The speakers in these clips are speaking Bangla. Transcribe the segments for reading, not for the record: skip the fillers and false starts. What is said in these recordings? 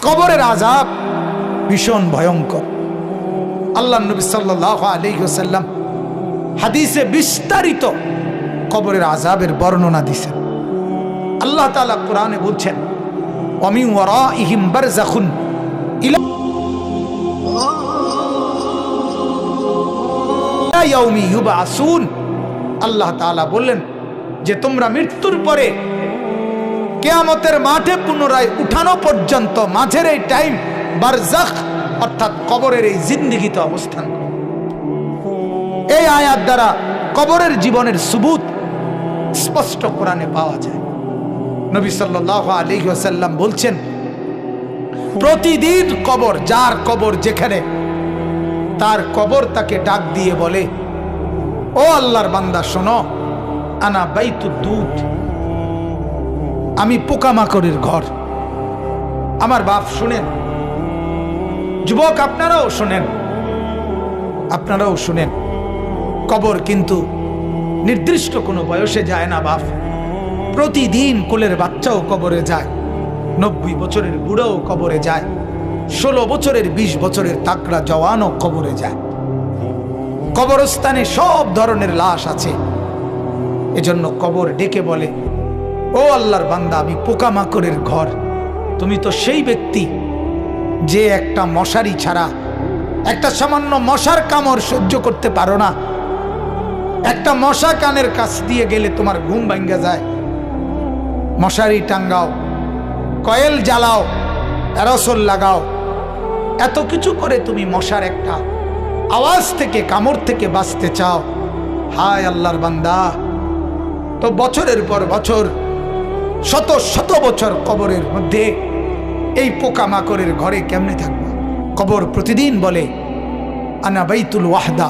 কবরের আযাব ভীষণ ভয়ঙ্কর। আল্লাহ নবী সাল্লাল্লাহু আলাইহি ওয়াসাল্লাম হাদিসে বিস্তারিত কবরের আযাবের বর্ণনা দিয়েছেন। আল্লাহ তাআলা কোরআনে বলছেন, ওয়া মিন ওয়ারাইহিম বারযাখুন ইলা ইয়াউমি ইউবআসুন। আল্লাহ তাআলা বললেন যে তোমরা মৃত্যুর পরে কিয়ামতের মাঠে পুনরায় উঠানো পর্যন্ত মাঝের এই টাইম বারযাখ অর্থাৎ কবরের এই জিন্দেগিতে অবস্থান করো। এই আয়াত দ্বারা কবরের জীবনের সুবুত স্পষ্ট কোরআনে পাওয়া যায়। নবী সাল্লাল্লাহু আলাইহি ওয়াসাল্লাম বলছেন, প্রতিদিন কবর, যার কবর যেখানে, তার কবর তাকে ডাক দিয়ে বলে, ও আল্লাহর বান্দা শোনো, আনা বাইতুদ দুদ, আমি পোকামাকড়ের ঘর। আমার বাপ শুনেন, যুবক আপনারাও শুনেন, আপনারাও শুনেন, কবর কিন্তু নির্দিষ্ট কোনো বয়সে যায় না বাপ। প্রতিদিন কোলের বাচ্চাও কবরে যায়, 90 বছরের বুড়াও কবরে যায়, 16 বছরের 20 বছরের তাকড়া জওয়ানও কবরে যায়। কবরস্থানে সব ধরনের লাশ আছে। এজন্য কবর ডেকে বলে, ও আল্লাহর বান্দা, আমি পোকামাকড়ের ঘর। তুমি তো সেই ব্যক্তি যে একটা মশারি ছাড়া, একটা সামান্য মশার কামড় সহ্য করতে পারো না। একটা মশা কানের কাছ দিয়ে গেলে তোমার ঘুম ভাঙ্গা যায়। মশারি টাঙ্গাও, কয়েল জ্বালাও, অ্যারোসল লাগাও, এত কিছু করে তুমি মশার একটা আওয়াজ থেকে, কামড় থেকে বাঁচতে চাও। হায় আল্লাহর বান্দা, তো বছরের পর বছর, শত শত বছর কবরের মধ্যে এই পোকামাকড়ের ঘরে কেমনে থাকবে? কবর প্রতিদিন বলে, আনা বাইতুল ওয়াহদা,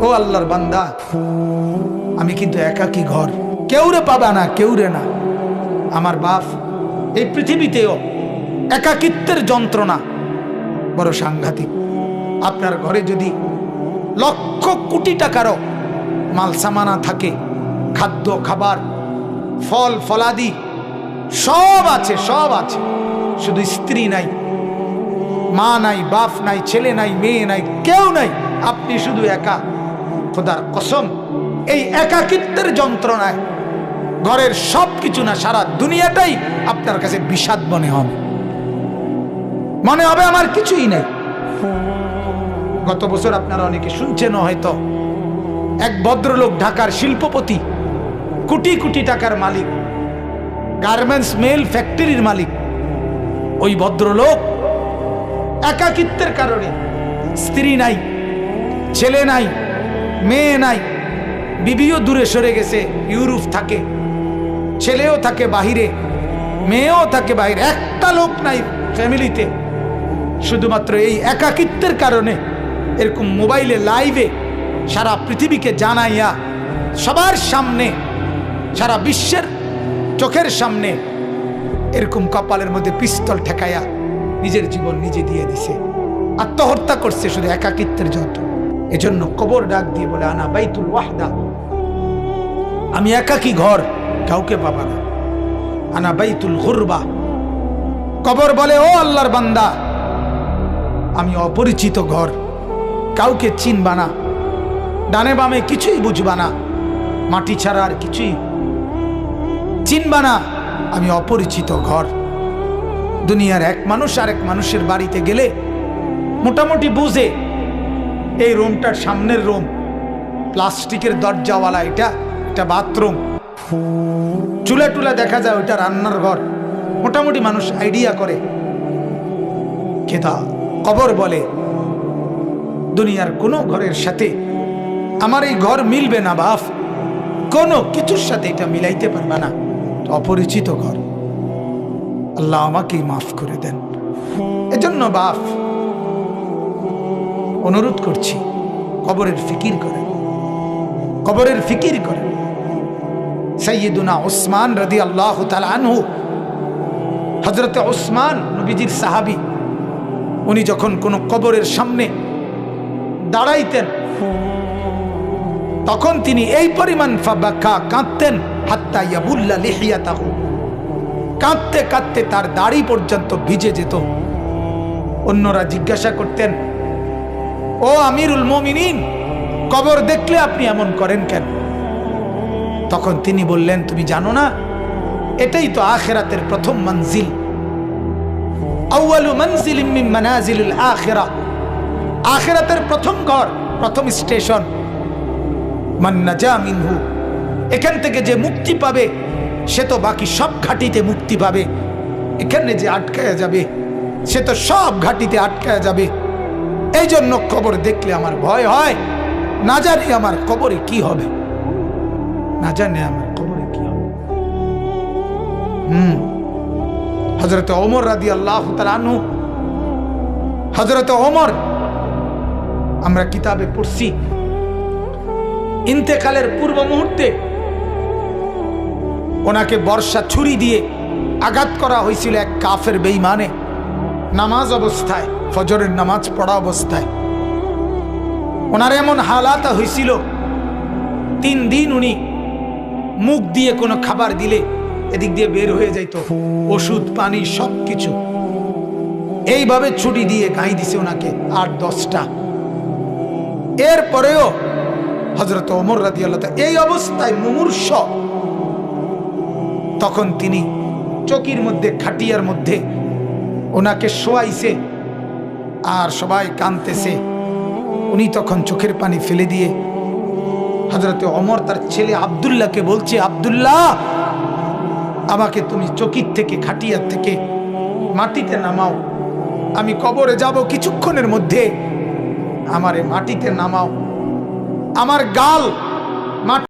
ও আল্লাহর বান্দা, আমি কিন্তু একাকী ঘর, কেউরে পাবা না, কেউরে না। আমার বাপ, এই পৃথিবীতেও একাকিত্বের যন্ত্রণা বড় সাংঘাতিক। আপনার ঘরে যদি লক্ষ কোটি টাকারও মাল সামানা থাকে, খাদ্য খাবার, ফল ফলাদি সব আছে, সব আছে, শুধু স্ত্রী নাই, মা নাই, বাপ নাই, ছেলে নাই, মেয়ে নাই, কেউ নাই, আপনি শুধু একা। খোদার কসম, এই একাকিত্বের যন্ত্রণায় ঘরের সব কিছু না, সারা দুনিয়াটাই আপনার কাছে বিষাদ মনে হবে। মনে হবে আমার কিছুই নেই। গত বছর আপনারা অনেকে শুনছেন হয়তো, এক ভদ্রলোক, ঢাকার শিল্পপতি, কোটি কোটি টাকার মালিক, গার্মেন্টস মেল ফ্যাক্টরির মালিক, ওই ভদ্রলোক একাকিত্বের কারণে, স্ত্রী নাই, ছেলে নাই, মেয়ে নাই, বিবিও দূরে সরে গেছে, ইউরোপ থাকে, ছেলেও থাকে বাহিরে, মেয়েও থাকে বাহিরে, একটা লোক নাই ফ্যামিলিতে। শুধুমাত্র এই একাকিত্বের কারণে এরকম মোবাইলে লাইভে সারা পৃথিবীকে জানাইয়া, সবার সামনে, সারা বিশ্বের চোখের সামনে এরকম কপালের মধ্যে পিস্তল ঠেকাইয়া নিজের জীবন নিজে দিয়ে দিছে, আত্মহত্যা করছে শুধু একাকিত্বের যত। এজন্য কবর ডাক দিয়ে বলে, আনা বাইতুল ওয়াহদা, আমি একাকী ঘর, কাউকে পাবা না। আনা বাইতুল গুরবা, কবর বলে, ও আল্লাহর বান্দা, আমি অপরিচিত ঘর, কাউকে চিনবা না, ডানে বামে কিছুই বুঝবা না, মাটি ছাড়া আর কিছুই চিনবা না, আমি অপরিচিত ঘর। দুনিয়ার এক মানুষ আর এক মানুষের বাড়িতে গেলে মোটামুটি বুঝে, এই রুমটার সামনের রুম, প্লাস্টিকের দরজাওয়ালা, এটা বাথরুম, চুলা টুলা দেখা যায়, ওইটা রান্নার ঘর, মোটামুটি মানুষ আইডিয়া করে। খেতা কবর বলে, দুনিয়ার কোনো ঘরের সাথে আমার এই ঘর মিলবে না বাপ, কোনো কিছুর সাথে এটা মিলাইতে পারবে না, অপরিচিত ঘর। আল্লাহ আমাকেই মাফ করে দেন। এজন্য বাপ, অনুরোধ করছি, কবরের ফিকির করেন, কবরের ফিকির করেন। সাইয়্যিদুনা উসমান রাদিয়াল্লাহু তাআলা আনহু, হযরতে উসমান নবীজির সাহাবী, উনি যখন কোনো কবরের সামনে দাঁড়াইতেন, তখন তিনি এই পরিমাণ ফাবাকা, কাঁদতেন, হাত্তা ইয়াবুল্লা লিহিয়াতাহু, কাঁদতে কাঁদতে তার দাড়ি পর্যন্ত ভিজে যেত। অন্যরা জিজ্ঞাসা করতেন, ও আমিরুল মুমিনিন, কবর দেখলে আপনি এমন করেন কেন? তখন তিনি বললেন, তুমি জানো না, এটাই তো আখিরাতের প্রথম মঞ্জিল। আউয়ালু মানজিলিম মিন মানাজিলিল আখিরাহ, আখিরাতের প্রথম ঘর, প্রথম স্টেশন। মান নাজা মিনহু, এখান থেকে যে মুক্তি পাবে সে তো বাকি সব ঘাটিতে মুক্তি পাবে। এখানে যে আটকায়া যাবে সে তো সব ঘাটিতে আটকায়া যাবে। এই জন্য কবর দেখলে আমার ভয় হয়। না জানি আমার কবরে কি হবে, না জানি আমার কবরে কি হবে। হযরত ওমর রাদিয়াল্লাহু তাআলা আনহু, হযরত ওমর আমরা কিতাবে পড়ছি, ইন্তেকালের পূর্ব মুহূর্তে ওনাকে বর্ষা ছুরি দিয়ে আঘাত করা হয়েছিল এক কাফের বেঈমানে, নামাজ অবস্থায়, ফজরের নামাজ পড়া অবস্থায়। ওনার এমন হালাত হয়েছিল, 3 দিন উনি মুখ দিয়ে কোনো খাবার দিলে এদিক দিয়ে বের হয়ে যাইত, ওষুধ পানি সবকিছু। এইভাবে ছুটি দিয়ে গাই দিছে ওনাকে 8-10টা। এরপরেও হযরত ওমর রাদিয়াল্লাহু তাআলা এই অবস্থায় মুমূর্ষ, তখন তিনি চকির মধ্যে, খাটিয়ার মধ্যে ওনাকে শোয়াইছে আর সবাই কাঁদতেছে। উনি তখন চোখের পানি ফেলে দিয়ে হযরত ওমর তার ছেলে আব্দুল্লাহকে বলছে, আব্দুল্লাহ, আমাকে তুমি চকির থেকে, খাটিয়ার থেকে মাটিতে নামাও, আমি কবরে যাব কিছুক্ষণের মধ্যে, আমারে মাটিতে নামাও। আমার গাল